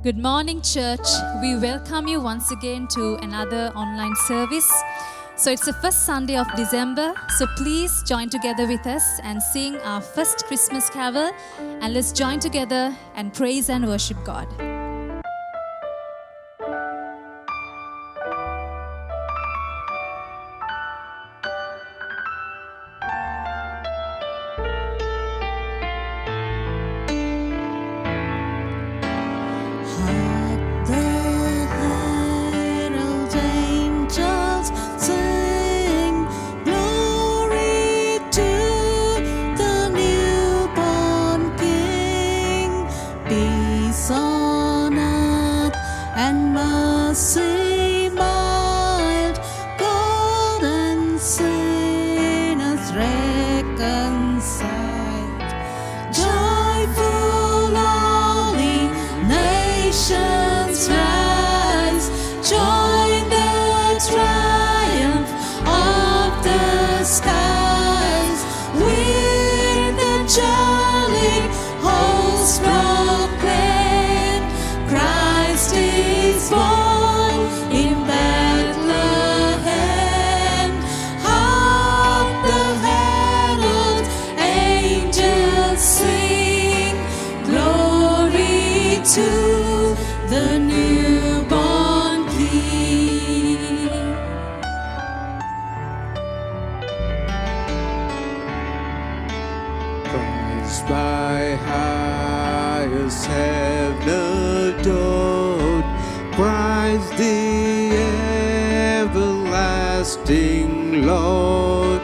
Good morning, church. We welcome you once again to another online service. So it's the first Sunday of December. So please join together with us and sing our first Christmas carol. And let's join together and praise and worship God. By highest heaven adored, Christ the everlasting Lord.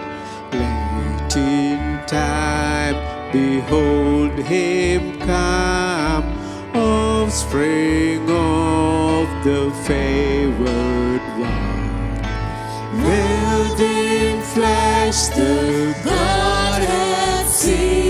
Late in time, behold him come, offspring of the favored one. Veiled in flesh, the Godhead seen.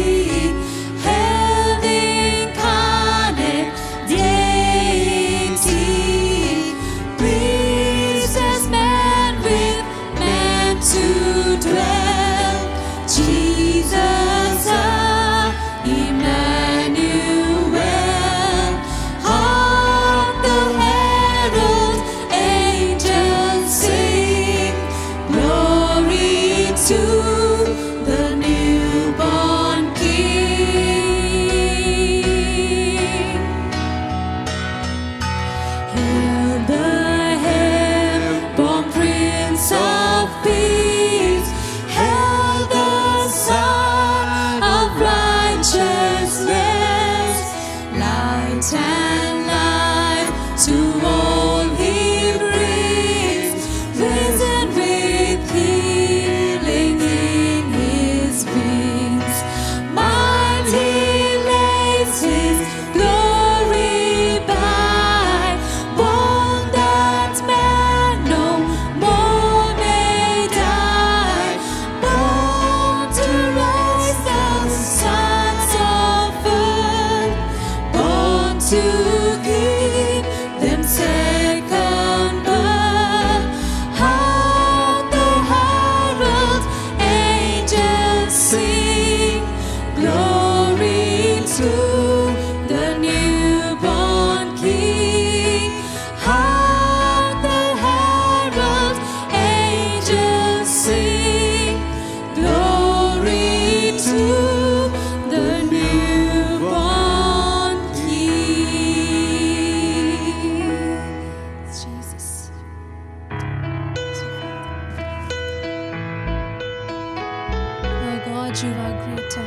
You are greater.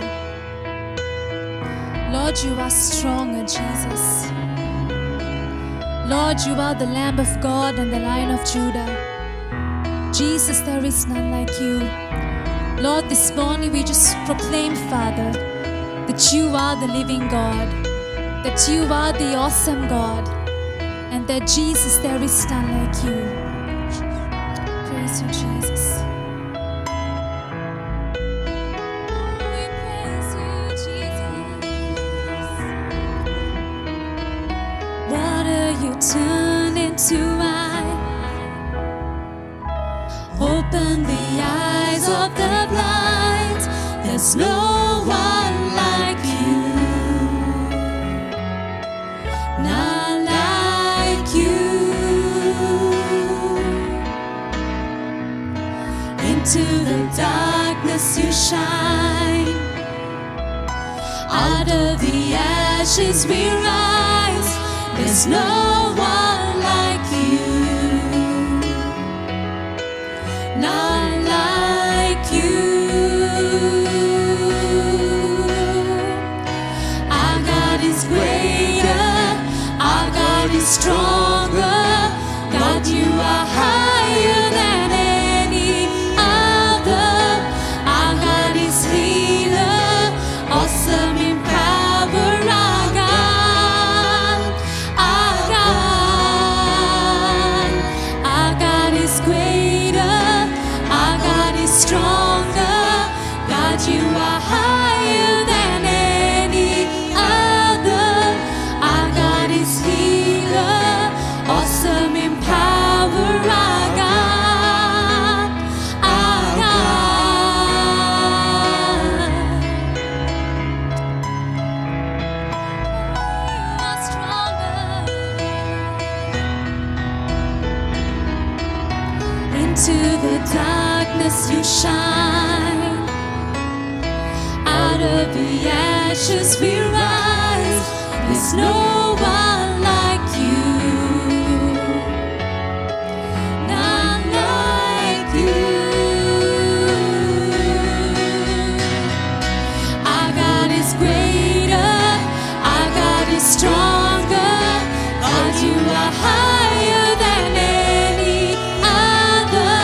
Lord, you are stronger, Jesus. Lord, you are the Lamb of God and the Lion of Judah. Jesus, there is none like you. Lord, this morning we just proclaim, Father, that you are the living God, that you are the awesome God, and that, Jesus, there is none like you. Praise you, Jesus. Turn into wine. Open the eyes of the blind. There's no one like you. None like Out of the ashes we rise. There's no one like you. None like you. Our God is greater. Our God is stronger. God, you are higher than any other. Our God is healer, awesome in power. Our God, our God, our God is greater. Our God is stronger. God, you are higher than any other. Our God is healer, awesome in power. Our God, our God. You are stronger. Into the darkness you shine. Out of the ashes we rise. There's no one like you. None like you. Our God is greater. Our God is stronger. God, you are higher than any other.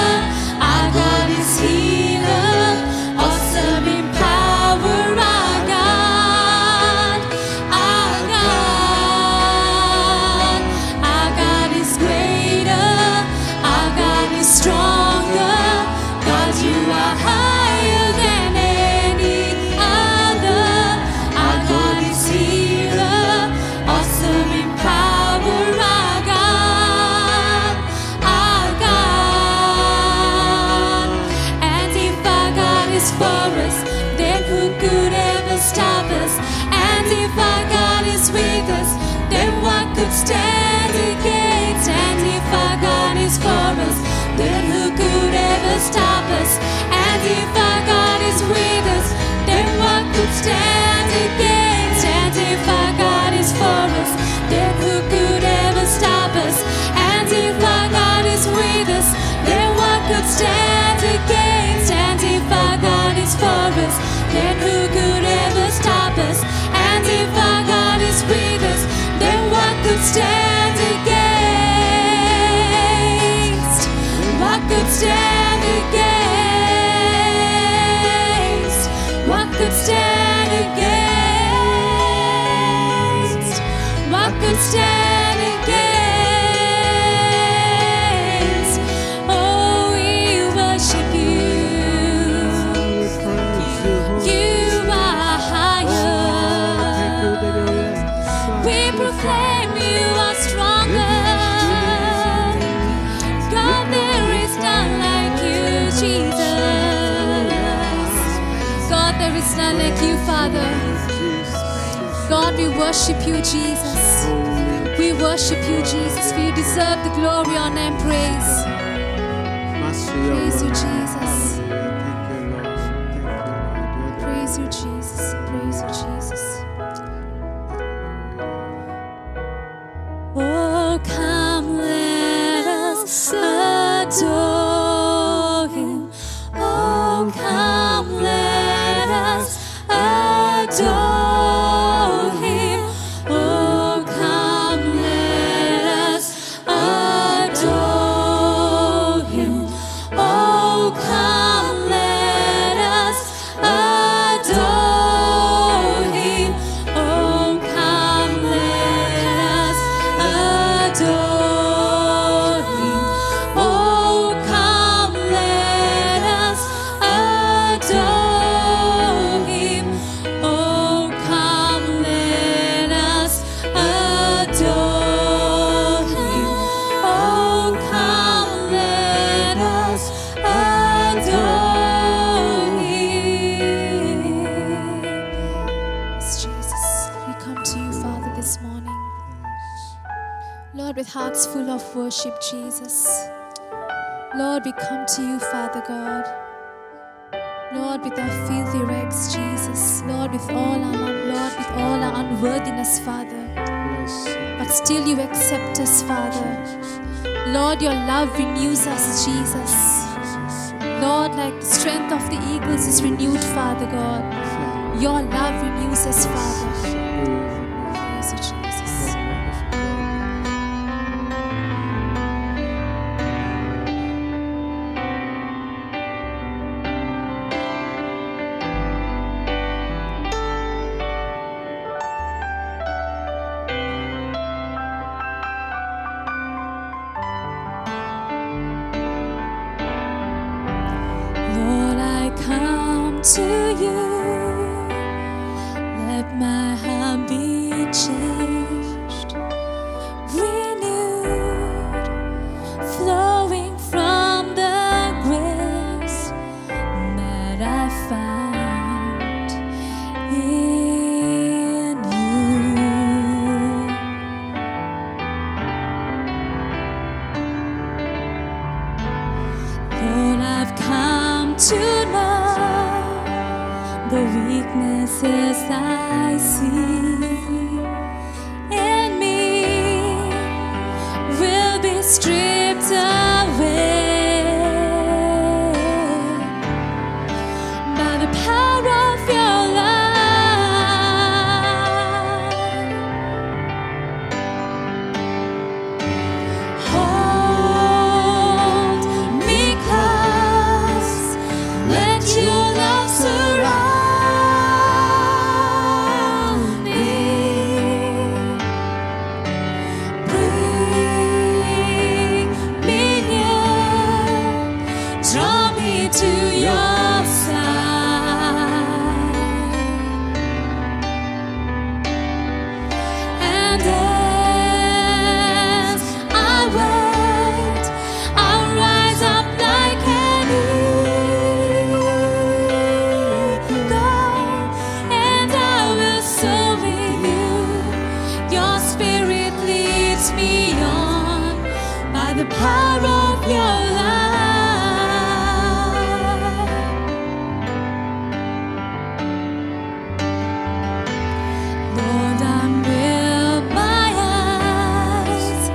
Our God is healer, awesome in power. Our God, our God, our God is greater. Our God is stronger. God, you are higher than any other. Our God is healer, awesome in power. Our God, our God. And if our God is for us, then who could ever stop us? And if our God is with us, then what could stand against? And if our God is for us, then who could ever stop us? And if our God is with us, then what could stand against? And if our God is for us, then who could ever stop us? And if our God is with us, then what could stand against? And if our God is for us, then who could ever stop us? And if our God is with us, then what could stand against? What could stand against? What could stand against? What could stand against? Oh, we worship you. You are higher. We proclaim you are stronger. God, there is none like you, Jesus. God, there is none like you, Father. God, we worship you, Jesus. We worship you, Jesus, for you deserve the glory, honor, and praise. Praise you, Jesus. Praise you, Jesus. Praise you, Jesus. Oh, come, let us adore him. Oh, come, let us adore him. Oh, come, let us adore him. Oh, come, let us adore him. Oh, come, let us adore him. Oh, come, let us adore him. Oh, come, let us adore him. Oh, come, let us adore him. Yes, Jesus, we come to you, Father, this morning. Lord, with hearts full of worship, Jesus. Lord, we come to you, Father God. Lord, with our filthy rags, Jesus. Lord, with all our God, with all our unworthiness, Father. But still you accept us, Father. Lord, your love renews us, Jesus. Lord, like the strength of the eagles is renewed, Father God. Your love renews us, Father. Praise you, Jesus. Lord, I come to you. Let my heart be changed, renewed, flowing from the grace that I found in you. Lord, I've come to know the weaknesses I see in me will be stripped away by the power of your love. Hold me close, let your love surround me. Bring me near, draw me to your side. And as I wait, I'll rise up like an eagle, and I will soar with you. Your spirit leads me on by the power of your love. Lord, unveil my eyes,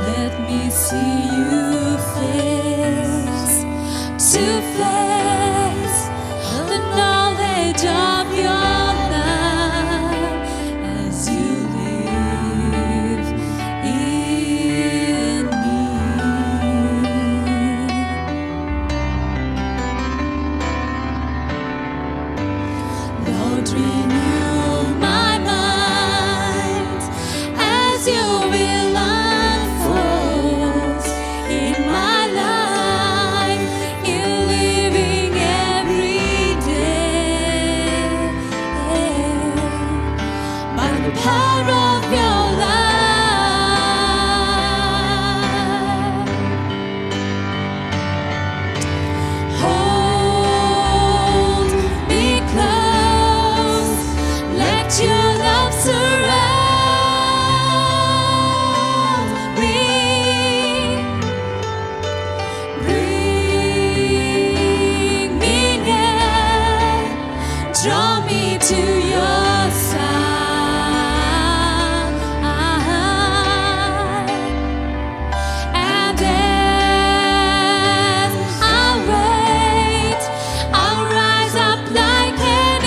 let me see you face to face, the knowledge of your love as you live in me. Lord, renew my mind as your will unfolds in my life, in living every day by the power of your love. Hold me close, let your love surround me. Bring me near, draw me to your side. And as I wait, I'll rise up like an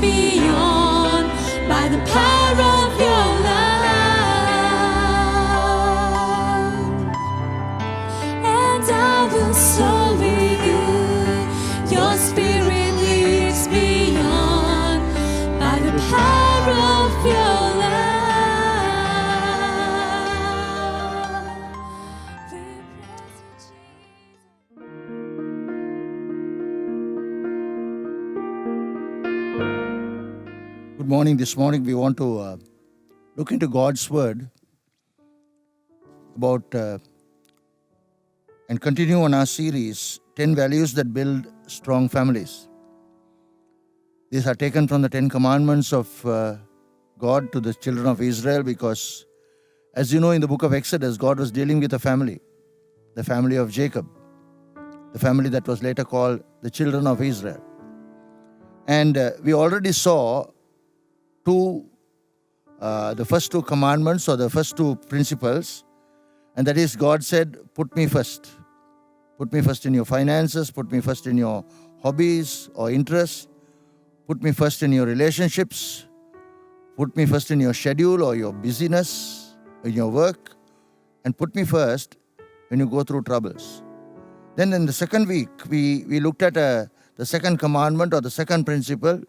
me on by the power of your love. And I will solely you. Your spirit leads me on by the power of your love. We praise you, Jesus. Good morning. This morning we want to look into God's Word about and continue on our series 10 Values That Build Strong Families. These are taken from the 10 Commandments of God to the children of Israel because, as you know, in the book of Exodus, God was dealing with a family, the family of Jacob, the family that was later called the children of Israel. And we already saw the first two commandments or the first two principles, and that is God said, put me first. Put me first in your finances, put me first in your hobbies or interests, put me first in your relationships, put me first in your schedule or your busyness, in your work, and put me first when you go through troubles. Then in the second week, we looked at the second commandment or the second principle,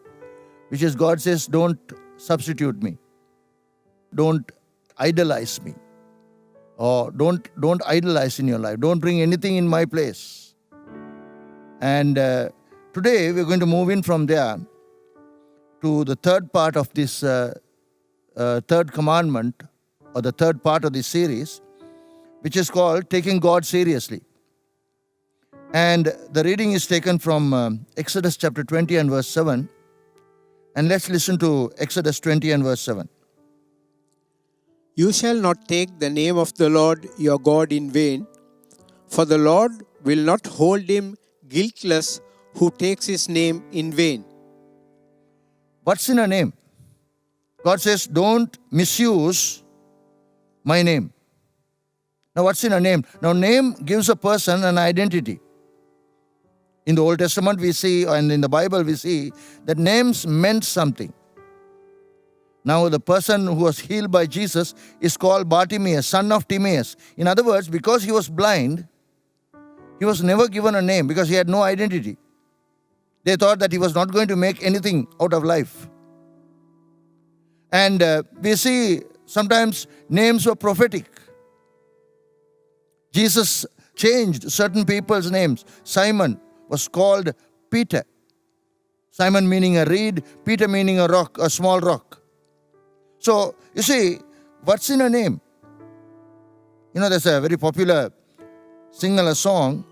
which is God says, don't substitute me. Don't idolize me. Or don't idolize in your life. Don't bring anything in my place. And today we're going to move in from there to the third part of this third commandment or the third part of this series, which is called Taking God Seriously. And the reading is taken from Exodus chapter 20 and verse 7. And let's listen to Exodus 20 and verse 7. You shall not take the name of the Lord your God in vain, for the Lord will not hold him guiltless who takes his name in vain. What's in a name? God says, don't misuse my name. Now, what's in a name? Now, name gives a person an identity. In the Old Testament, we see, and in the Bible, we see that names meant something. Now, the person who was healed by Jesus is called Bartimaeus, son of Timaeus. In other words, because he was blind, he was never given a name because he had no identity. They thought that he was not going to make anything out of life. And we see sometimes names were prophetic. Jesus changed certain people's names. Simon was called Peter. Simon meaning a reed, Peter meaning a rock, a small rock. So, you see, what's in a name? You know, there's a very popular single song,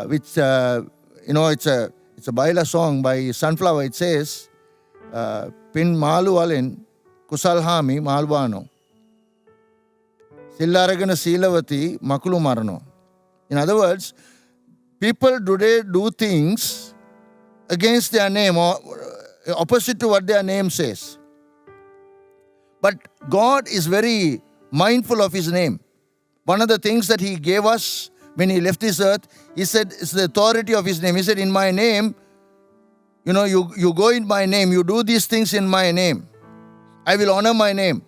which, it's a Baila song by Sunflower. It says, Pin Malu Alin, Kusalhami Malvano, Sillaragana Silavati Makulu Marano. In other words, people today do things against their name or opposite to what their name says. But God is very mindful of his name. One of the things that he gave us when he left this earth, he said, it's the authority of his name. He said, in my name, you go in my name, you do these things in my name. I will honor my name.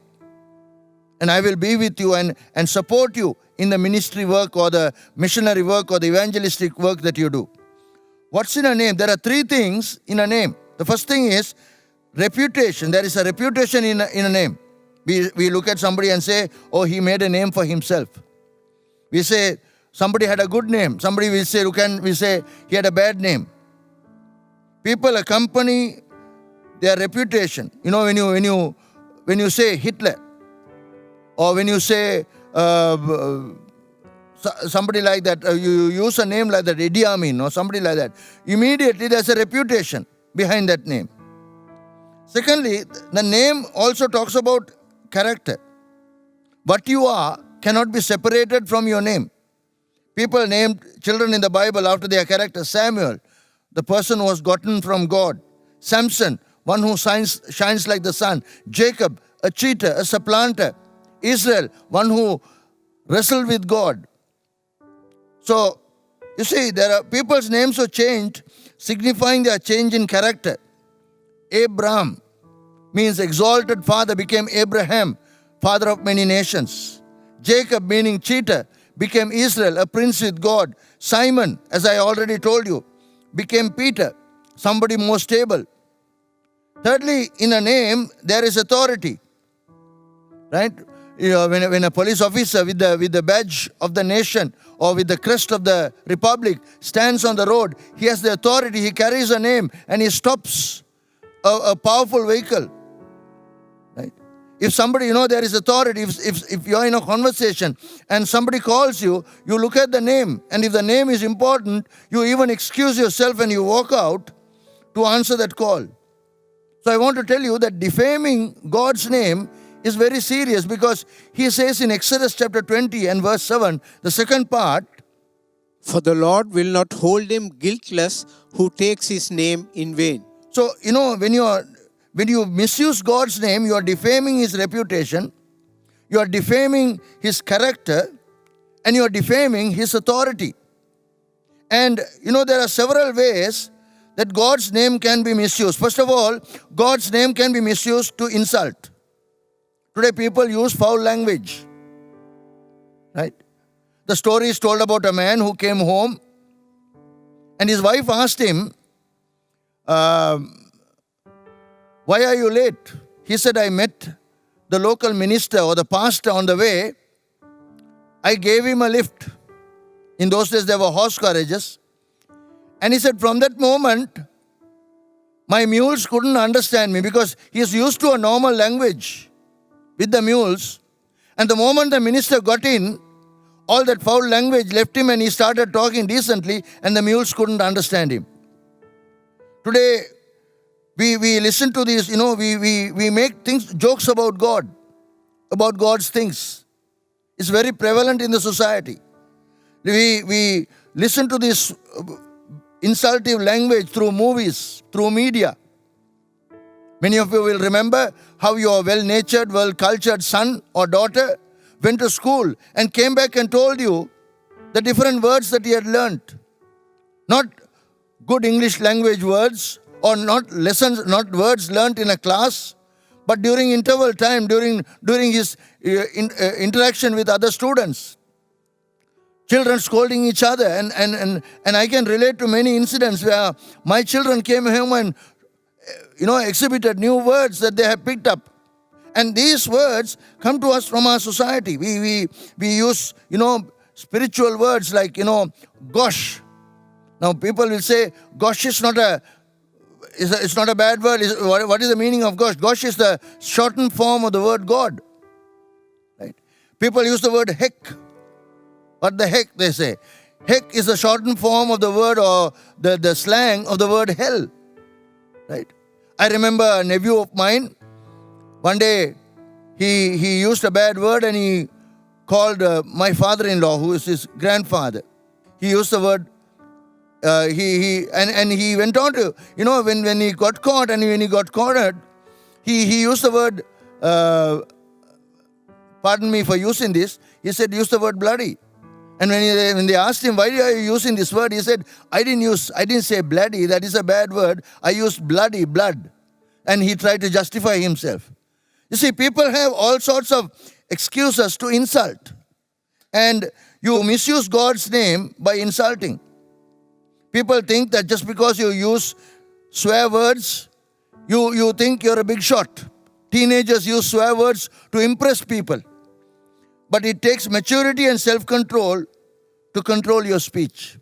And I will be with you and support you in the ministry work or the missionary work or the evangelistic work that you do. What's in a name? There are three things in a name. The first thing is reputation. There is a reputation in a name. We look at somebody and say, oh, he made a name for himself. We say, somebody had a good name. Somebody we say he had a bad name. People accompany their reputation. You know, when you say Hitler, or when you say somebody like that, you use a name like that, Idi Amin or somebody like that, immediately there's a reputation behind that name. Secondly, the name also talks about character. What you are cannot be separated from your name. People named children in the Bible after their character. Samuel, the person who was gotten from God. Samson, one who shines like the sun. Jacob, a cheater, a supplanter. Israel, one who wrestled with God. So, you see, there are people's names were changed, signifying their change in character. Abram means exalted father, became Abraham, father of many nations. Jacob, meaning cheater, became Israel, a prince with God. Simon, as I already told you, became Peter, somebody more stable. Thirdly, in a name, there is authority. Right? When a police officer with the badge of the nation or with the crest of the republic stands on the road, he has the authority, he carries a name and he stops a powerful vehicle. Right? If somebody, there is authority, if you're in a conversation and somebody calls you, you look at the name, and if the name is important, you even excuse yourself and you walk out to answer that call. So I want to tell you that defaming God's name is very serious, because he says in Exodus chapter 20 and verse 7, the second part, For the Lord will not hold him guiltless who takes his name in vain. so when you misuse God's name, you are defaming his reputation, you are defaming his character, and you are defaming his authority. And there are several ways that God's name can be misused. First of all, God's name can be misused to insult. Today people use foul language. Right? The story is told about a man who came home and his wife asked him, why are you late? He said, I met the local minister or the pastor on the way. I gave him a lift. In those days there were horse carriages. And he said, from that moment, my mules couldn't understand me, because he is used to a normal language with the mules. And the moment the minister got in, all that foul language left him and he started talking decently, and the mules couldn't understand him. Today, we listen to this, we make jokes about God, about God's things. It's very prevalent in the society. We listen to this insultive language through movies, through media. Many of you will remember how your well-natured, well-cultured son or daughter went to school and came back and told you the different words that he had learnt. Not good English language words, or not lessons, not words learnt in a class, but during interval time, during his interaction with other students. Children scolding each other, and I can relate to many incidents where my children came home and exhibited new words that they have picked up. And these words come to us from our society. We use spiritual words like gosh. Now people will say gosh is not a bad word. What is the meaning of gosh? Gosh is the shortened form of the word God. Right? People use the word heck. What the heck, they say. Heck is the shortened form of the word, or the slang of the word hell. Right? I remember a nephew of mine, one day he used a bad word and he called my father-in-law, who is his grandfather. He used the word, he went on to, when he got caught and when he got cornered, he used the word, pardon me for using this, he said, use the word bloody. And when they asked him, why are you using this word? He said, I didn't say bloody, that is a bad word. I used bloody, blood. And he tried to justify himself. You see, people have all sorts of excuses to insult. And you misuse God's name by insulting. People think that just because you use swear words, you think you're a big shot. Teenagers use swear words to impress people. But it takes maturity and self-control to control your speech.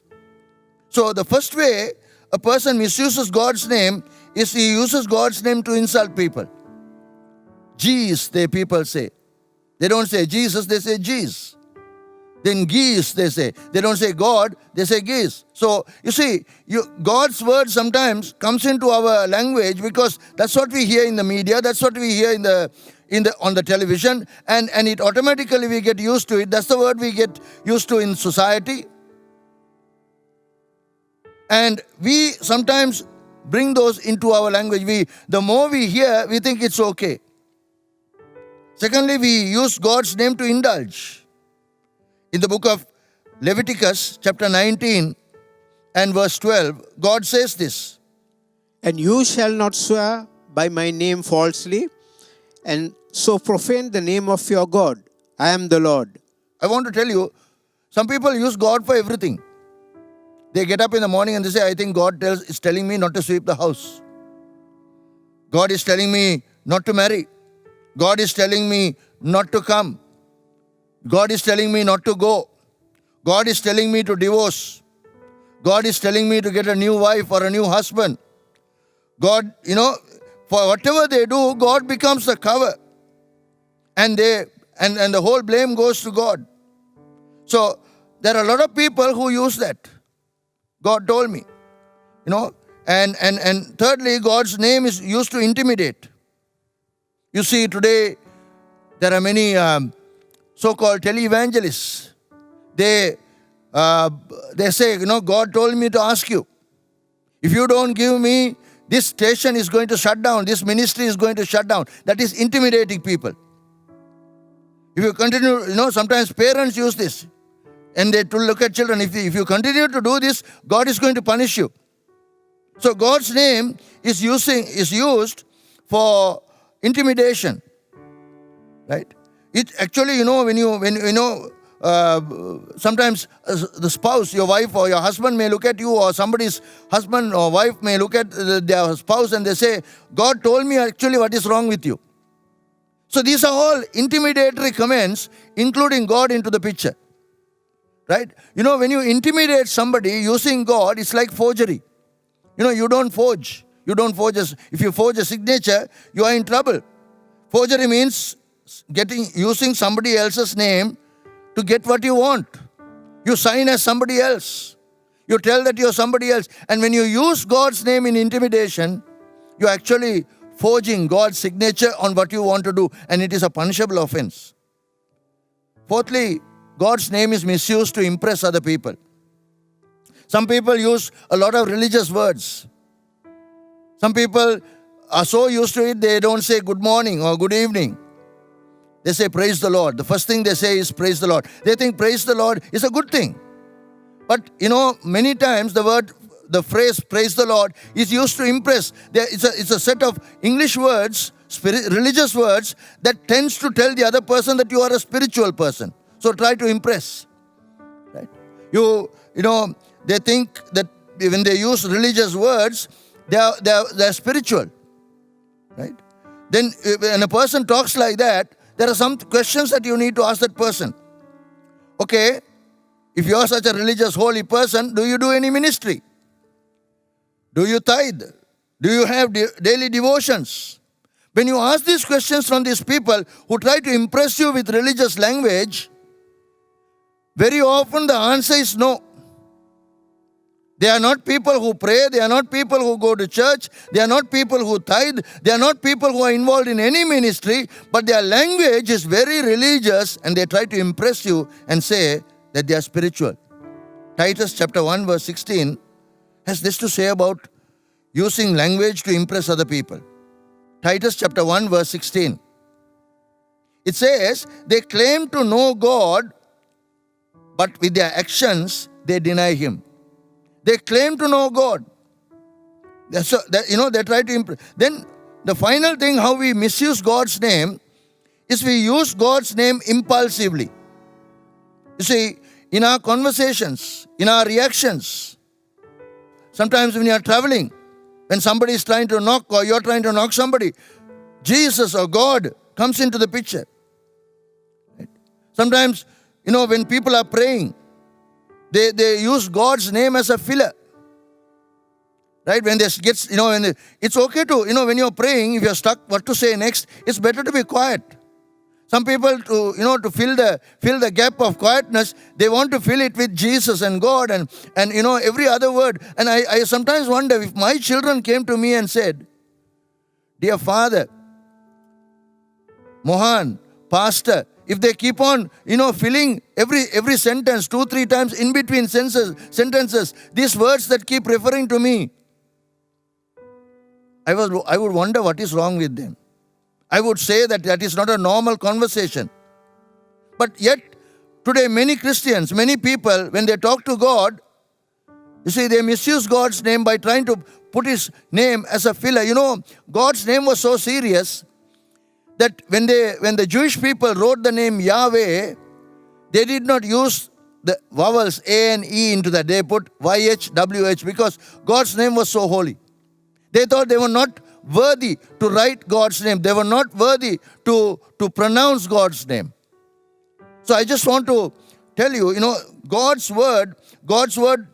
So the first way a person misuses God's name is he uses God's name to insult people. Jeez, people say. They don't say Jesus, they say Jeez. Then geese, they say. They don't say God, they say geese. So, you see, God's word sometimes comes into our language because that's what we hear in the media, that's what we hear on the television, and it automatically we get used to it. That's the word we get used to in society. And we sometimes bring those into our language. The more we hear, we think it's okay. Secondly, we use God's name to indulge. In the book of Leviticus, chapter 19 and verse 12, God says this. And you shall not swear by my name falsely, and so profane the name of your God. I am the Lord. I want to tell you, some people use God for everything. They get up in the morning and they say, I think God is telling me not to sweep the house. God is telling me not to marry. God is telling me not to come. God is telling me not to go. God is telling me to divorce. God is telling me to get a new wife or a new husband. God, for whatever they do, God becomes the cover. And the whole blame goes to God. So there are a lot of people who use that. God told me. And thirdly, God's name is used to intimidate. You see, today there are many so-called televangelists. They say, God told me to ask you. If you don't give me, this station is going to shut down. This ministry is going to shut down. That is intimidating people. If you continue, sometimes parents use this. And they to look at children. If you continue to do this, God is going to punish you. So God's name is used for intimidation, right? It actually, sometimes the spouse, your wife or your husband may look at you, or somebody's husband or wife may look at their spouse and they say, God told me actually what is wrong with you. So these are all intimidatory comments, including God into the picture, right? When you intimidate somebody using God, it's like forgery. You don't forge. If you forge a signature, you are in trouble. Forgery means using somebody else's name to get what you want. You sign as somebody else. You tell that you're somebody else. And when you use God's name in intimidation, you're actually forging God's signature on what you want to do. And it is a punishable offense. Fourthly, God's name is misused to impress other people. Some people use a lot of religious words. Some people are so used to it, they don't say good morning or good evening. They say praise the Lord. The first thing they say is praise the Lord. They think praise the Lord is a good thing. But many times the phrase praise the Lord is used to impress. It's a set of English words, religious words, that tends to tell the other person that you are a spiritual person. So try to impress. Right? They think that when they use religious words, they are spiritual. Right? Then when a person talks like that, there are some questions that you need to ask that person. Okay, if you are such a religious, holy person, do you do any ministry? Do you tithe? Do you have daily devotions? When you ask these questions from these people who try to impress you with religious language, very often the answer is no. They are not people who pray. They are not people who go to church. They are not people who tithe. They are not people who are involved in any ministry. But their language is very religious, and they try to impress you and say that they are spiritual. Titus chapter 1 verse 16 has this to say about using language to impress other people. Titus chapter 1 verse 16. It says, they claim to know God, but with their actions they deny Him. They claim to know God. They try to impress. Then the final thing, how we misuse God's name, is we use God's name impulsively. You see, in our conversations, in our reactions, sometimes when you are traveling, when somebody is trying to knock or you're trying to knock somebody, Jesus or God comes into the picture. Right? Sometimes, when people are praying, they use God's name as a filler. Right? When this gets, it's okay to, when you're praying, if you're stuck what to say next, it's better to be quiet. Some people to fill the gap of quietness, they want to fill it with Jesus and God and every other word. And I sometimes wonder if my children came to me and said, dear Father, Mohan, Pastor, if they keep on, filling every sentence 2-3 times in between sentences, these words that keep referring to me, I would wonder what is wrong with them. I would say that is not a normal conversation. But yet, today many Christians, many people, when they talk to God, you see, they misuse God's name by trying to put his name as a filler. You know, God's name was so serious that when the Jewish people wrote the name Yahweh, they did not use the vowels A and E into that. They put YHWH because God's name was so holy. They thought they were not worthy to write God's name. They were not worthy to pronounce God's name. So I just want to tell you, God's word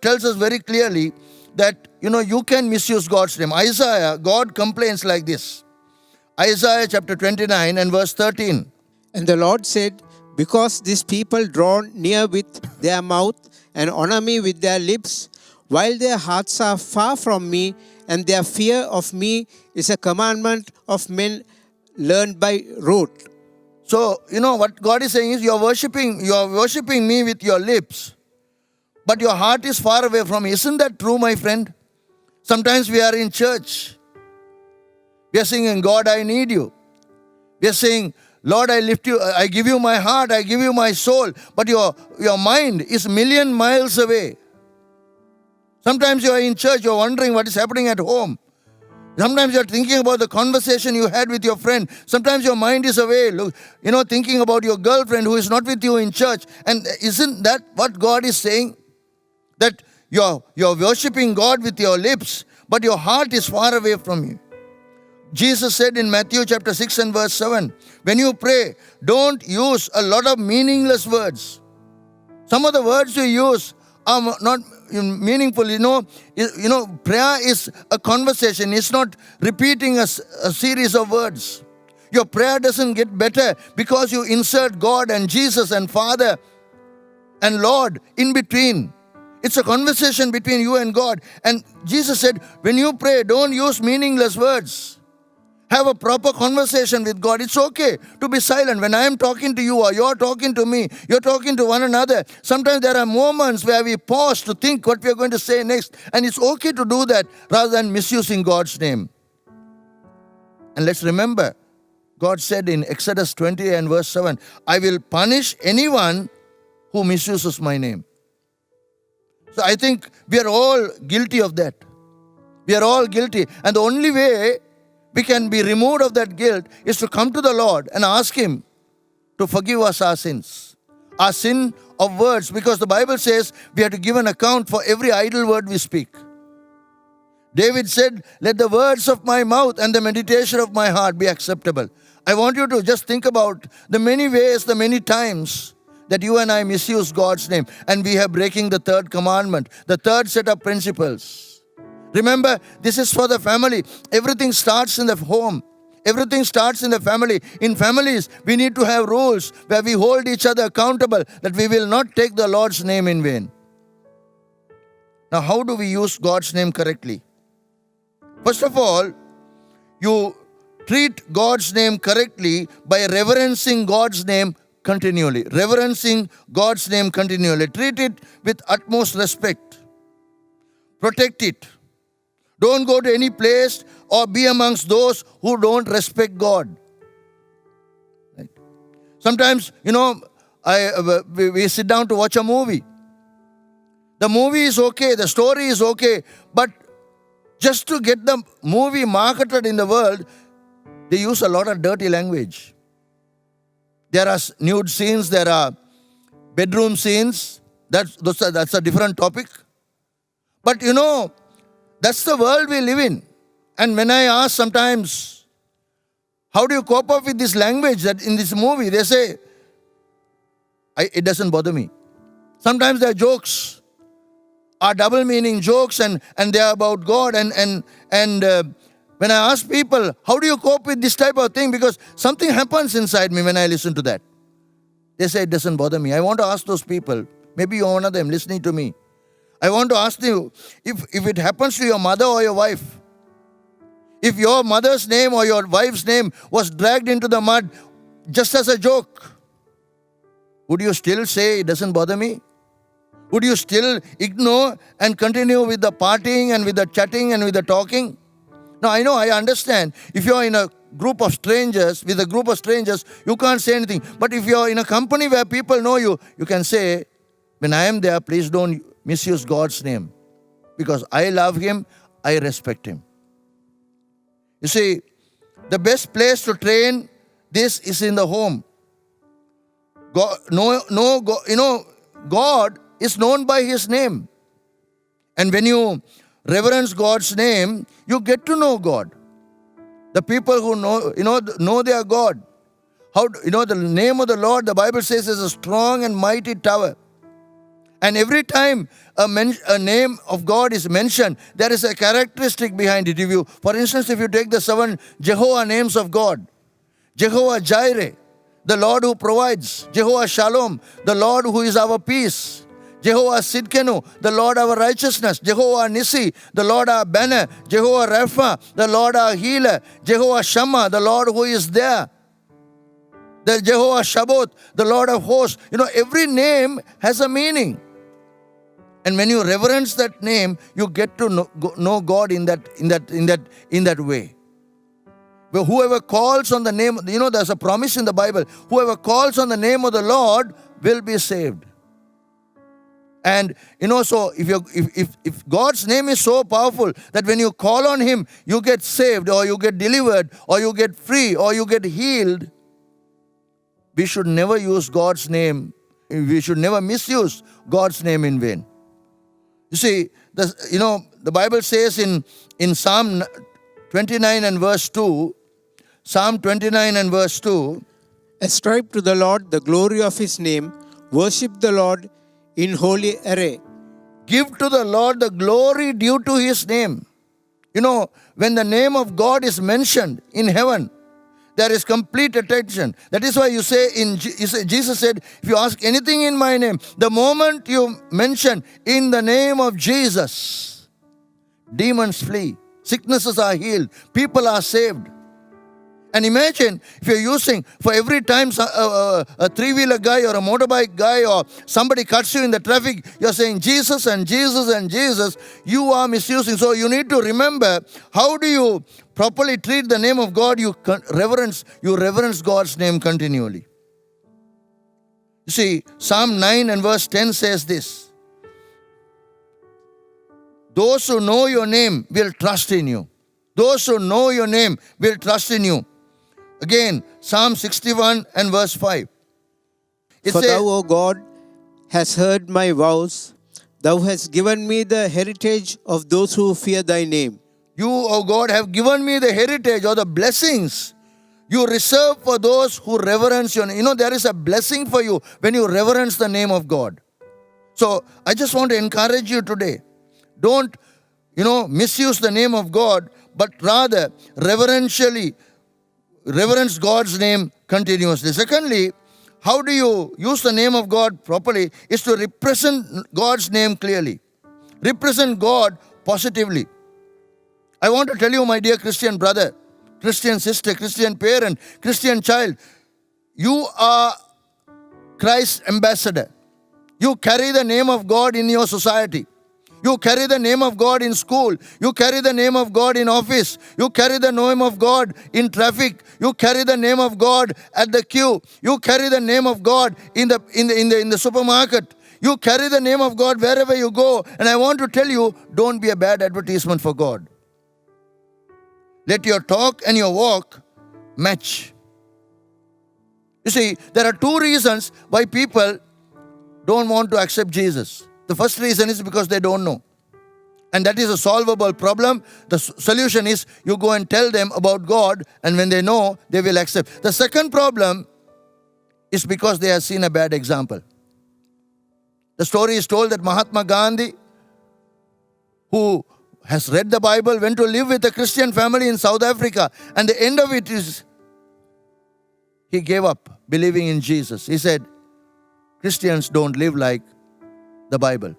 tells us very clearly that, you can misuse God's name. Isaiah, God complains like this. Isaiah chapter 29 and verse 13. And the Lord said, because these people draw near with their mouth and honor me with their lips, while their hearts are far from me, and their fear of me is a commandment of men learned by rote. So, what God is saying is you are worshiping me with your lips, but your heart is far away from me. Isn't that true, my friend? Sometimes we are in church. We are singing, God, I need you. We are saying, Lord, I lift you, I give you my heart, I give you my soul, but your mind is a million miles away. Sometimes you are in church, you are wondering what is happening at home. Sometimes you are thinking about the conversation you had with your friend. Sometimes your mind is away, thinking about your girlfriend who is not with you in church. And isn't that what God is saying? That you're worshipping God with your lips, but your heart is far away from you. Jesus said in Matthew chapter 6 and verse 7, when you pray, don't use a lot of meaningless words. Some of the words you use are not meaningful. Prayer is a conversation. It's not repeating a series of words. Your prayer doesn't get better because you insert God and Jesus and Father and Lord in between. It's a conversation between you and God. And Jesus said, when you pray, don't use meaningless words. Have a proper conversation with God. It's okay to be silent. When I am talking to you or you're talking to me, you're talking to one another. Sometimes there are moments where we pause to think what we are going to say next. And it's okay to do that rather than misusing God's name. And let's remember, God said in Exodus 20 and verse 7, I will punish anyone who misuses my name. So I think we are all guilty of that. We are all guilty. And the only way we can be removed of that guilt is to come to the Lord and ask Him to forgive us our sins. Our sin of words, because the Bible says we have to give an account for every idle word we speak. David said, let the words of my mouth and the meditation of my heart be acceptable. I want you to just think about the many ways, the many times that you and I misuse God's name, and we are breaking the third commandment, the third set of principles. Remember, this is for the family. Everything starts in the home. Everything starts in the family. In families, we need to have rules where we hold each other accountable that we will not take the Lord's name in vain. Now, how do we use God's name correctly? First of all, you treat God's name correctly by reverencing God's name continually. Reverencing God's name continually. Treat it with utmost respect. Protect it. Don't go to any place or be amongst those who don't respect God. Right? Sometimes, we sit down to watch a movie. The movie is okay, the story is okay, but just to get the movie marketed in the world, they use a lot of dirty language. There are nude scenes, there are bedroom scenes. That's a different topic. But that's the world we live in. And when I ask sometimes, how do you cope up with this language that in this movie? They say, it doesn't bother me. Sometimes their jokes are double meaning jokes and they are about God. And when I ask people, how do you cope with this type of thing? Because something happens inside me when I listen to that. They say it doesn't bother me. I want to ask those people, maybe you're one of them listening to me. I want to ask you, if it happens to your mother or your wife, if your mother's name or your wife's name was dragged into the mud just as a joke, would you still say it doesn't bother me? Would you still ignore and continue with the partying and with the chatting and with the talking? Now, I understand. If you're in a group of strangers, you can't say anything. But if you're in a company where people know you, you can say, when I am there, please don't misuse God's name. Because I love Him, I respect him. You see, the best place to train this is in the home. God, God is known by his name. And when you reverence God's name, you get to know God. The people who know their God. The name of the Lord, the Bible says, is a strong and mighty tower. And every time a name of God is mentioned, there is a characteristic behind it. For instance, if you take the 7 Jehovah names of God, Jehovah Jireh, the Lord who provides; Jehovah Shalom, the Lord who is our peace; Jehovah Sidkenu, the Lord our righteousness; Jehovah Nissi, the Lord our banner; Jehovah Rapha, the Lord our healer; Jehovah Shammah, the Lord who is there; the Jehovah Shabbat, the Lord of hosts. Every name has a meaning. And when you reverence that name, you get to know God in that way. But whoever calls on the name, there's a promise in the Bible. Whoever calls on the name of the Lord will be saved. And so if God's name is so powerful that when you call on him, you get saved, or you get delivered, or you get free, or you get healed, we should never use God's name. We should never misuse God's name in vain. You see, the Bible says in Psalm 29 and verse 2, Psalm 29 and verse 2, Ascribe to the Lord the glory of his name. Worship the Lord in holy array. give to the Lord the glory due to his name. When the name of God is mentioned in heaven, there is complete attention. That is why Jesus said, if you ask anything in my name, the moment you mention in the name of Jesus, demons flee, sicknesses are healed, people are saved. And imagine if you're using, for every time a three-wheeler guy or a motorbike guy or somebody cuts you in the traffic, you're saying Jesus and Jesus and Jesus, you are misusing. So you need to remember, how do you properly treat the name of God? You reverence God's name continually. You see, Psalm 9 and verse 10 says this: those who know your name will trust in you. Those who know your name will trust in you. Again, Psalm 61 and verse 5. For thou, O God, hast heard my vows. Thou hast given me the heritage of those who fear thy name. You, O God, have given me the heritage or the blessings you reserve for those who reverence your name. There is a blessing for you when you reverence the name of God. So, I just want to encourage you today. Don't, misuse the name of God, but rather reverence God's name continuously. Secondly, how do you use the name of God properly? Is to represent God's name clearly. Represent God positively. I want to tell you, my dear Christian brother, Christian sister, Christian parent, Christian child, you are Christ's ambassador. You carry the name of God in your society. You carry the name of God in school. You carry the name of God in office. You carry the name of God in traffic. You carry the name of God at the queue. You carry the name of God in the supermarket. You carry the name of God wherever you go. And I want to tell you, don't be a bad advertisement for God. Let your talk and your walk match. You see, there are two reasons why people don't want to accept Jesus. The first reason is because they don't know. And that is a solvable problem. The solution is you go and tell them about God, and when they know, they will accept. The second problem is because they have seen a bad example. The story is told that Mahatma Gandhi, who has read the Bible, went to live with a Christian family in South Africa. And the end of it is, he gave up believing in Jesus. He said, Christians don't live like the Bible.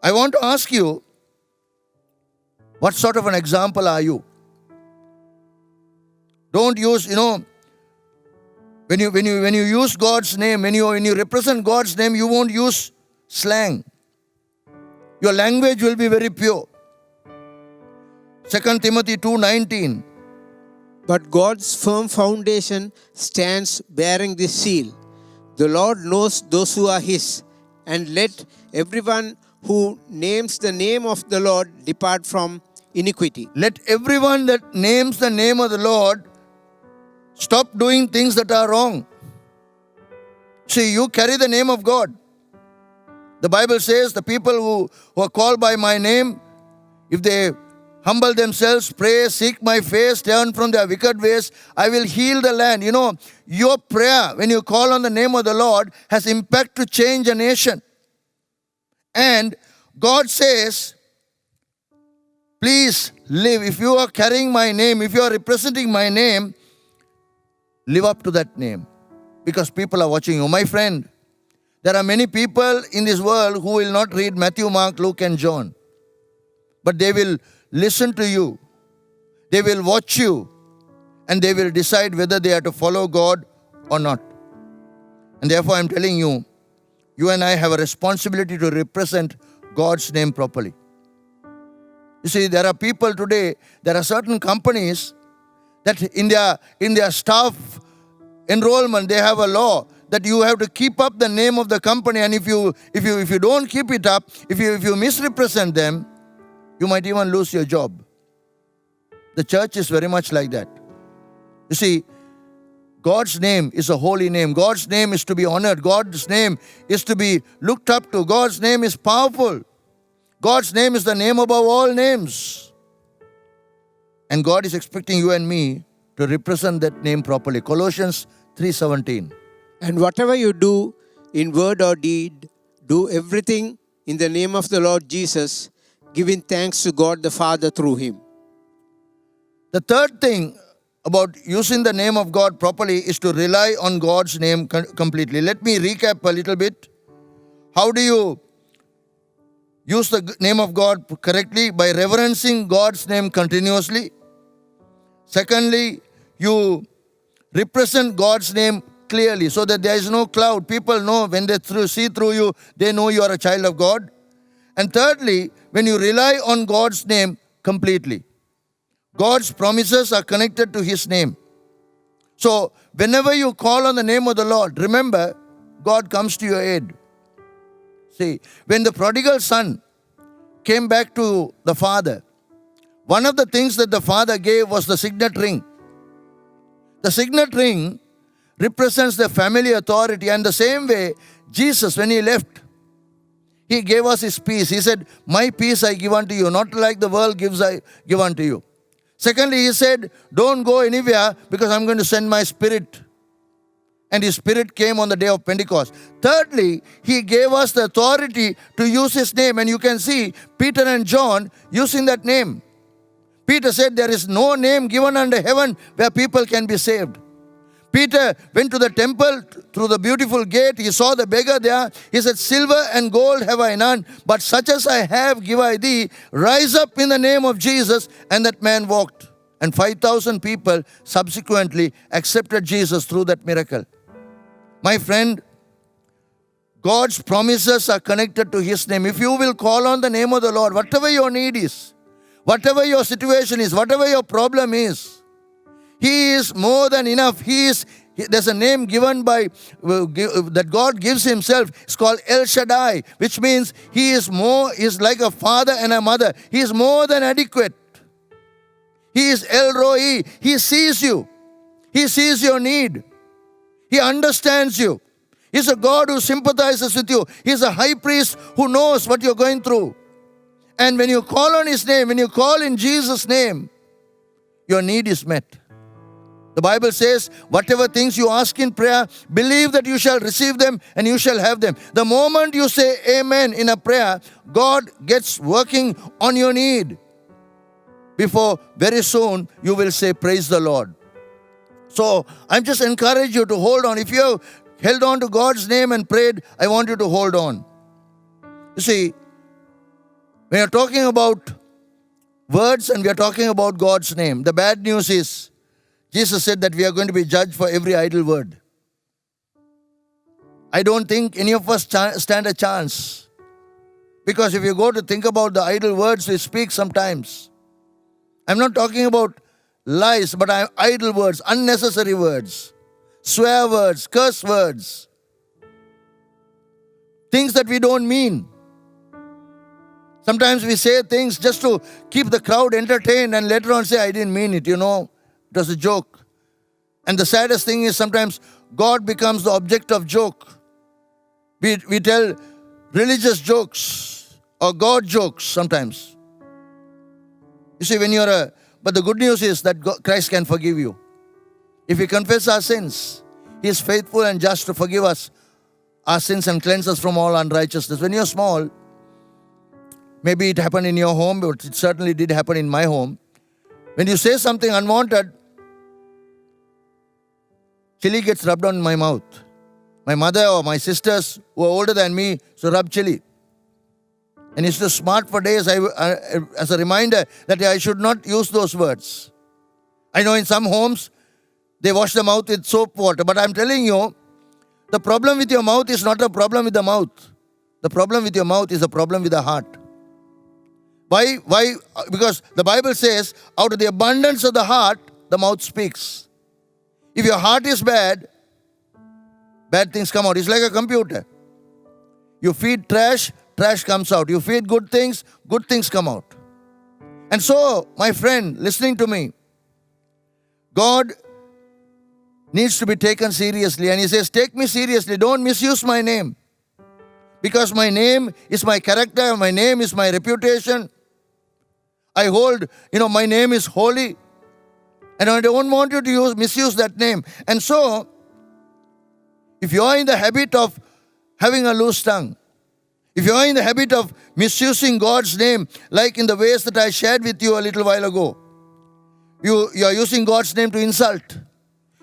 I want to ask you, what sort of an example are you? Don't use, when you use God's name, when you represent God's name, you won't use slang. Your language will be very pure. 2 Timothy 2:19. But God's firm foundation stands bearing this seal. The Lord knows those who are his, and let everyone who names the name of the Lord depart from iniquity. Let everyone that names the name of the Lord stop doing things that are wrong. See, you carry the name of God. The Bible says the people who are called by my name, if they humble themselves, pray, seek my face, turn from their wicked ways, I will heal the land. You know, your prayer, when you call on the name of the Lord, has impact to change a nation. And God says, please live. If you are carrying my name, if you are representing my name, live up to that name. Because people are watching you. My friend, there are many people in this world who will not read Matthew, Mark, Luke, and John. But they will listen to you. They will watch you. And they will decide whether they are to follow God or not. And therefore, I'm telling you, you and I have a responsibility to represent God's name properly. You see, there are people today, there are certain companies that in their staff enrollment, they have a law that you have to keep up the name of the company, and if you don't keep it up, if you misrepresent them, you might even lose your job. The church is very much like that. You see, God's name is a holy name. God's name is to be honored. God's name is to be looked up to. God's name is powerful. God's name is the name above all names. And God is expecting you and me to represent that name properly. Colossians 3:17. And whatever you do in word or deed, do everything in the name of the Lord Jesus, giving thanks to God the Father through him. The third thing about using the name of God properly is to rely on God's name completely. Let me recap a little bit. How do you use the name of God correctly? By reverencing God's name continuously. Secondly, you represent God's name clearly so that there is no cloud. People know when they see through you, they know you are a child of God. And thirdly, when you rely on God's name completely. God's promises are connected to his name. So, whenever you call on the name of the Lord, remember, God comes to your aid. See, when the prodigal son came back to the father, one of the things that the father gave was the signet ring. The signet ring represents the family authority, and the same way, Jesus, when he left, he gave us his peace. He said, my peace I give unto you, not like the world gives I give unto you. Secondly, he said, don't go anywhere because I'm going to send my spirit. And his spirit came on the day of Pentecost. Thirdly, he gave us the authority to use his name. And you can see Peter and John using that name. Peter said, there is no name given under heaven where people can be saved. Peter went to the temple through the beautiful gate. He saw the beggar there. He said, silver and gold have I none, but such as I have give I thee. Rise up in the name of Jesus. And that man walked. And 5,000 people subsequently accepted Jesus through that miracle. My friend, God's promises are connected to his name. If you will call on the name of the Lord, whatever your need is, whatever your situation is, whatever your problem is, he is more than enough. There's a name given by that God gives himself. It's called El Shaddai, which means he is like a father and a mother. He is more than adequate. He is El Roi. He sees you. He sees your need. He understands you. He's a God who sympathizes with you. He's a high priest who knows what you're going through. And when you call on his name, when you call in Jesus' name, your need is met. The Bible says, whatever things you ask in prayer, believe that you shall receive them and you shall have them. The moment you say amen in a prayer, God gets working on your need. Before very soon, you will say, praise the Lord. So, I'm just encourage you to hold on. If you have held on to God's name and prayed, I want you to hold on. You see, when you're talking about words and we are talking about God's name, the bad news is, Jesus said that we are going to be judged for every idle word. I don't think any of us stand a chance. Because if you go to think about the idle words we speak sometimes, I'm not talking about lies, but idle words, unnecessary words, swear words, curse words, things that we don't mean. Sometimes we say things just to keep the crowd entertained and later on say, I didn't mean it, it was a joke. And the saddest thing is sometimes God becomes the object of joke. We tell religious jokes or God jokes sometimes. You see, but the good news is that Christ can forgive you. If we confess our sins, He is faithful and just to forgive us our sins and cleanse us from all unrighteousness. When you're small, maybe it happened in your home, but it certainly did happen in my home. When you say something unwanted, chili gets rubbed on my mouth. My mother or my sisters who are older than me used to rub chili. And it's just smart for days as a reminder that I should not use those words. I know in some homes, they wash the mouth with soap water. But I'm telling you, the problem with your mouth is not the problem with the mouth. The problem with your mouth is the problem with the heart. Why? Because the Bible says, out of the abundance of the heart, the mouth speaks. If your heart is bad, bad things come out. It's like a computer. You feed trash, trash comes out. You feed good things come out. And so, my friend, listening to me, God needs to be taken seriously. And He says, take me seriously. Don't misuse my name. Because my name is my character. My name is my reputation. I hold, my name is holy. And I don't want you to misuse that name. And so, if you are in the habit of having a loose tongue, if you are in the habit of misusing God's name, like in the ways that I shared with you a little while ago, you are using God's name to insult.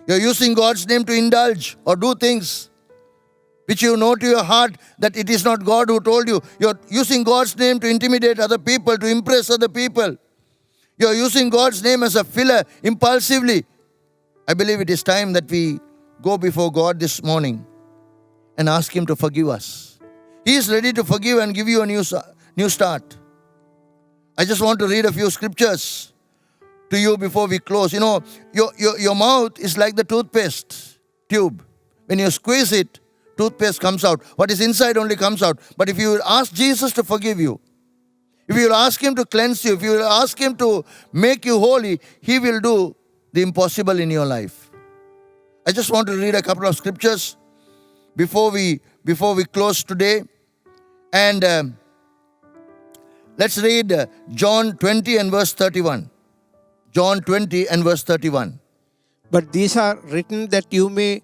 You are using God's name to indulge or do things which you know to your heart that it is not God who told you. You are using God's name to intimidate other people, to impress other people. You are using God's name as a filler impulsively. I believe it is time that we go before God this morning and ask Him to forgive us. He is ready to forgive and give you a new start. I just want to read a few scriptures to you before we close. Your mouth is like the toothpaste tube. When you squeeze it, toothpaste comes out. What is inside only comes out. But if you will ask Jesus to forgive you, if you will ask Him to cleanse you, if you will ask Him to make you holy, He will do the impossible in your life. I just want to read a couple of scriptures before we close today. And let's read John 20 and verse 31. John 20 and verse 31. But these are written that you may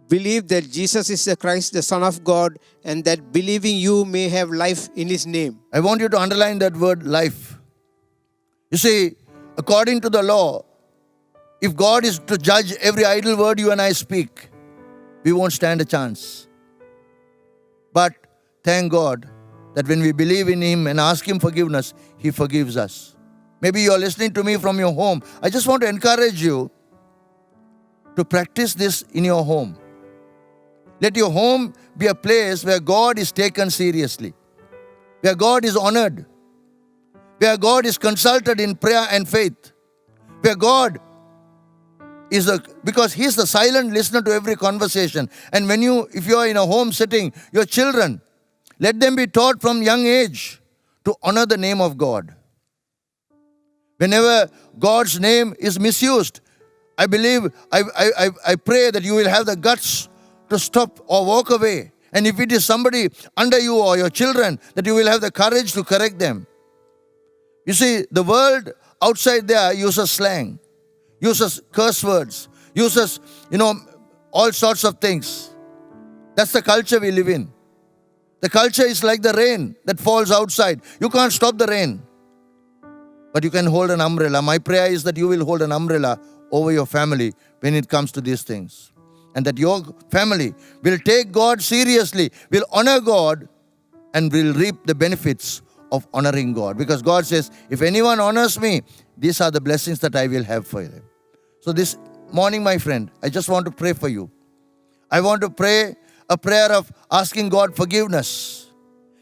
believe that Jesus is the Christ, the Son of God, and that believing you may have life in His name. I want you to underline that word, life. You see, according to the law, if God is to judge every idle word you and I speak, we won't stand a chance. But thank God that when we believe in Him and ask Him forgiveness, He forgives us. Maybe you are listening to me from your home. I just want to encourage you to practice this in your home. Let your home be a place where God is taken seriously, where God is honored, where God is consulted in prayer and faith, where God is because He's the silent listener to every conversation. And if you are in a home setting, your children, let them be taught from young age to honor the name of God. Whenever God's name is misused, I believe, I pray that you will have the guts to stop or walk away. And if it is somebody under you or your children, that you will have the courage to correct them. You see, the world outside there uses slang, uses curse words, uses, all sorts of things. That's the culture we live in. The culture is like the rain that falls outside. You can't stop the rain, but you can hold an umbrella. My prayer is that you will hold an umbrella over your family when it comes to these things. And that your family will take God seriously, will honor God, and will reap the benefits of honoring God. Because God says, if anyone honors me, these are the blessings that I will have for them. So this morning, my friend, I just want to pray for you. I want to pray a prayer of asking God forgiveness.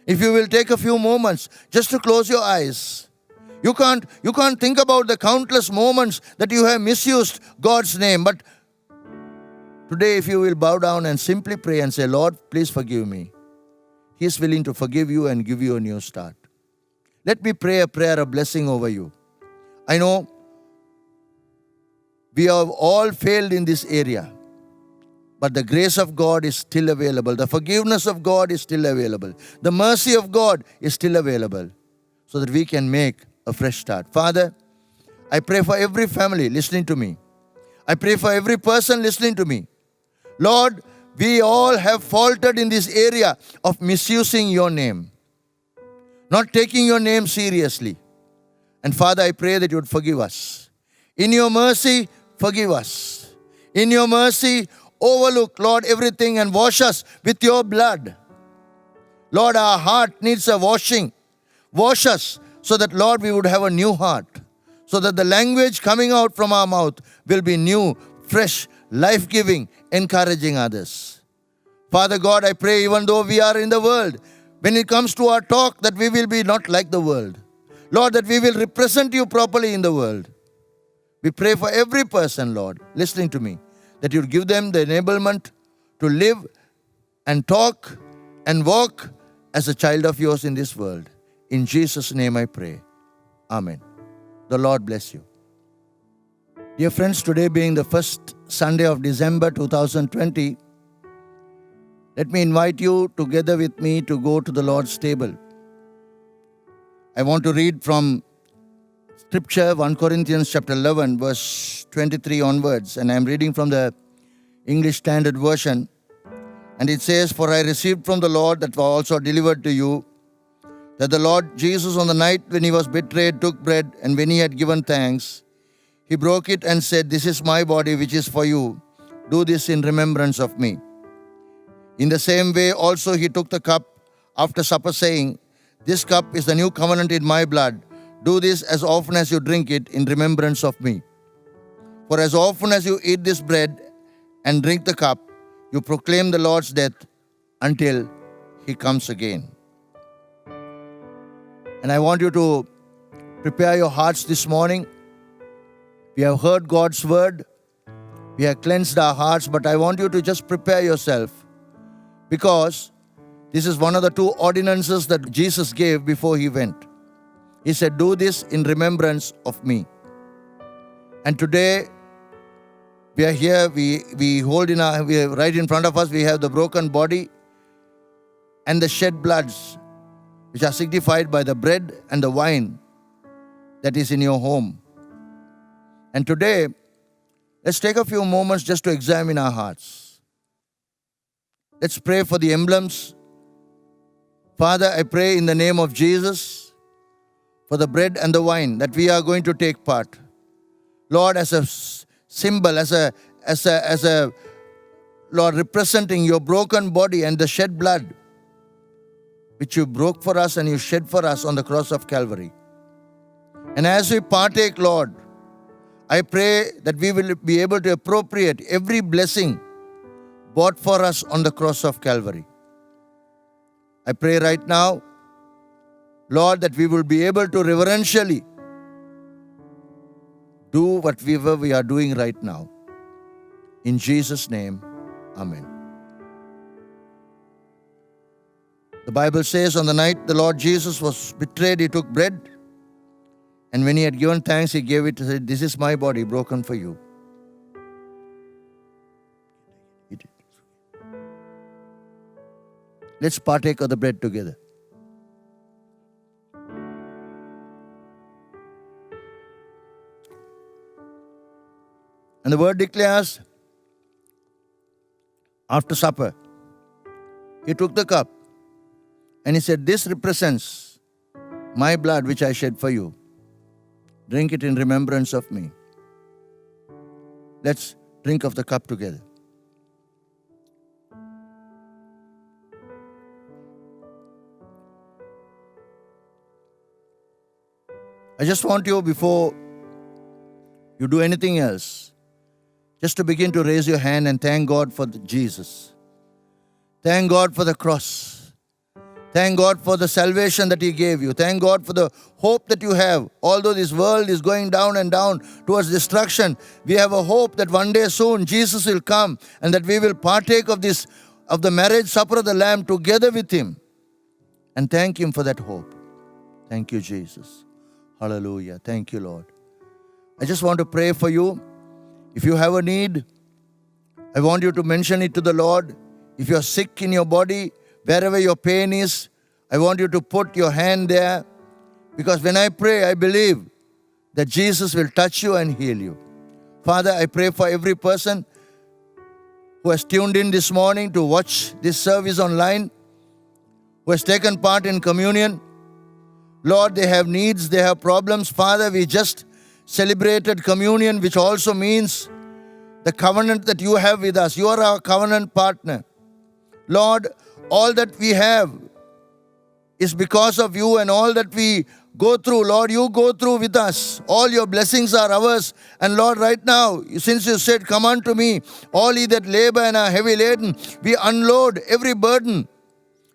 If you will take a few moments just to close your eyes. You can't think about the countless moments that you have misused God's name. But today, if you will bow down and simply pray and say, Lord, please forgive me. He is willing to forgive you and give you a new start. Let me pray a prayer of blessing over you. I know we have all failed in this area, but the grace of God is still available. The forgiveness of God is still available. The mercy of God is still available so that we can make a fresh start. Father, I pray for every family listening to me. I pray for every person listening to me. Lord, we all have faltered in this area of misusing your name, not taking your name seriously. And Father, I pray that you would forgive us. In your mercy, forgive us. In your mercy, overlook, Lord, everything and wash us with your blood. Lord, our heart needs a washing. Wash us so that, Lord, we would have a new heart. So that the language coming out from our mouth will be new, fresh, life-giving, encouraging others. Father God, I pray even though we are in the world, when it comes to our talk, that we will be not like the world. Lord, that we will represent you properly in the world. We pray for every person, Lord, listening to me, that you'll give them the enablement to live and talk and walk as a child of yours in this world. In Jesus' name I pray. Amen. The Lord bless you. Dear friends, today being the first Sunday of December 2020, let me invite you together with me to go to the Lord's table. I want to read from Scripture, 1 Corinthians chapter 11, verse 23 onwards, and I am reading from the English Standard Version. And it says, "For I received from the Lord that was also delivered to you, that the Lord Jesus on the night when he was betrayed took bread, and when he had given thanks, he broke it and said, 'This is my body which is for you. Do this in remembrance of me.' In the same way also he took the cup after supper, saying, 'This cup is the new covenant in my blood. Do this as often as you drink it in remembrance of me. For as often as you eat this bread and drink the cup, you proclaim the Lord's death until he comes again.'" And I want you to prepare your hearts this morning. We have heard God's word. We have cleansed our hearts, but I want you to just prepare yourself, because this is one of the two ordinances that Jesus gave before he went. He said, "Do this in remembrance of me." And today, we are here, we hold right in front of us, we have the broken body and the shed bloods, which are signified by the bread and the wine that is in your home. And today, let's take a few moments just to examine our hearts. Let's pray for the emblems. Father, I pray in the name of Jesus for the bread and the wine that we are going to take part. Lord, as a symbol, as a Lord, representing your broken body and the shed blood which you broke for us and you shed for us on the cross of Calvary. And as we partake, Lord, I pray that we will be able to appropriate every blessing bought for us on the cross of Calvary. I pray right now, Lord, that we will be able to reverentially do whatever we are doing right now. In Jesus' name, amen. The Bible says on the night the Lord Jesus was betrayed, he took bread, and when he had given thanks, he gave it and said, "This is my body broken for you. Eat it." Let's partake of the bread together. And the word declares, after supper, he took the cup and he said, "This represents my blood which I shed for you. Drink it in remembrance of me." Let's drink of the cup together. I just want you, before you do anything else, just to begin to raise your hand and thank God for Jesus. Thank God for the cross. Thank God for the salvation that he gave you. Thank God for the hope that you have. Although this world is going down and down towards destruction, we have a hope that one day soon Jesus will come and that we will partake of the marriage supper of the Lamb together with him, and thank him for that hope. Thank you, Jesus. Hallelujah. Thank you, Lord. I just want to pray for you. If you have a need, I want you to mention it to the Lord. If you're sick in your body, wherever your pain is, I want you to put your hand there. Because when I pray, I believe that Jesus will touch you and heal you. Father, I pray for every person who has tuned in this morning to watch this service online, who has taken part in communion. Lord, they have needs, they have problems. Father, we just celebrated communion, which also means the covenant that you have with us. You are our covenant partner. Lord, all that we have is because of you, and all that we go through, Lord, you go through with us. All your blessings are ours. And Lord, right now, since you said, come unto me, all ye that labor and are heavy laden, we unload every burden,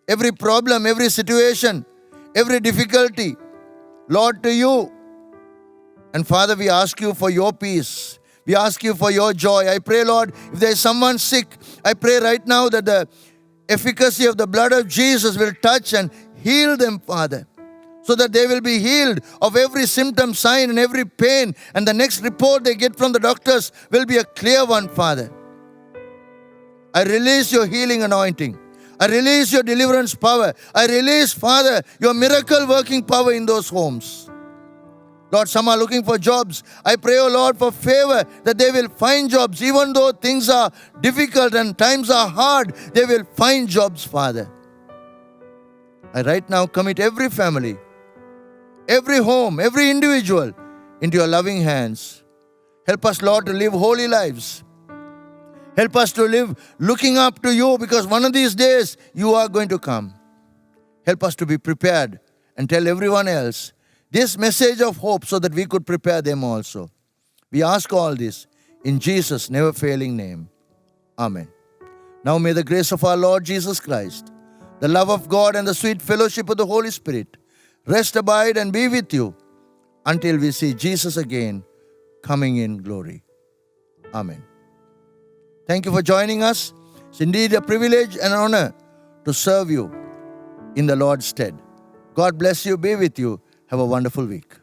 every problem, every situation, every difficulty, Lord, to you. And Father, we ask you for your peace. We ask you for your joy. I pray, Lord, if there is someone sick, I pray right now that the efficacy of the blood of Jesus will touch and heal them, Father, so that they will be healed of every symptom, sign, and every pain. And the next report they get from the doctors will be a clear one, Father. I release your healing anointing. I release your deliverance power. I release, Father, your miracle working power in those homes. Lord, some are looking for jobs. I pray, oh Lord, for favor, that they will find jobs. Even though things are difficult and times are hard, they will find jobs, Father. I right now commit every family, every home, every individual into your loving hands. Help us, Lord, to live holy lives. Help us to live looking up to you, because one of these days you are going to come. Help us to be prepared and tell everyone else this message of hope, so that we could prepare them also. We ask all this in Jesus' never failing name. Amen. Now may the grace of our Lord Jesus Christ, the love of God, and the sweet fellowship of the Holy Spirit rest, abide, and be with you until we see Jesus again coming in glory. Amen. Thank you for joining us. It's indeed a privilege and honor to serve you in the Lord's stead. God bless you, be with you. Have a wonderful week.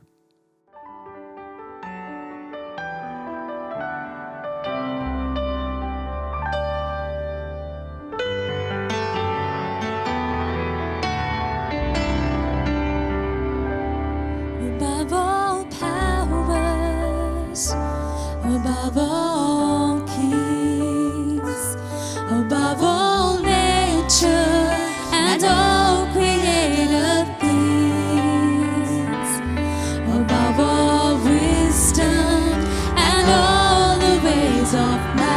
Above all powers, above all kings, above all nature and all created things, above all wisdom and all the ways of man,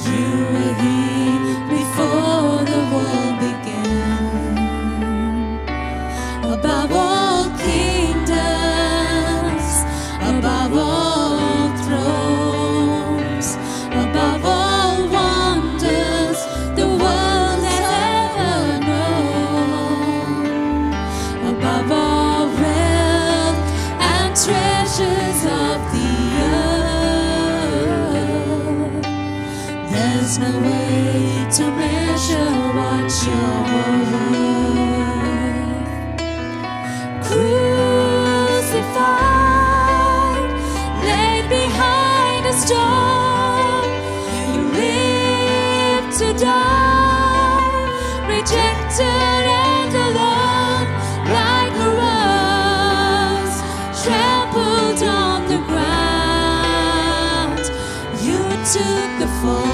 you were here before the world began. Above all kingdoms, above all thrones, above all wonders the world has ever known, above all wealth and treasures of the earth, there's no way to measure what you're worth. Crucified, laid behind a stone, you lived to die, rejected and alone, like a rose trampled on the ground. You took the fall.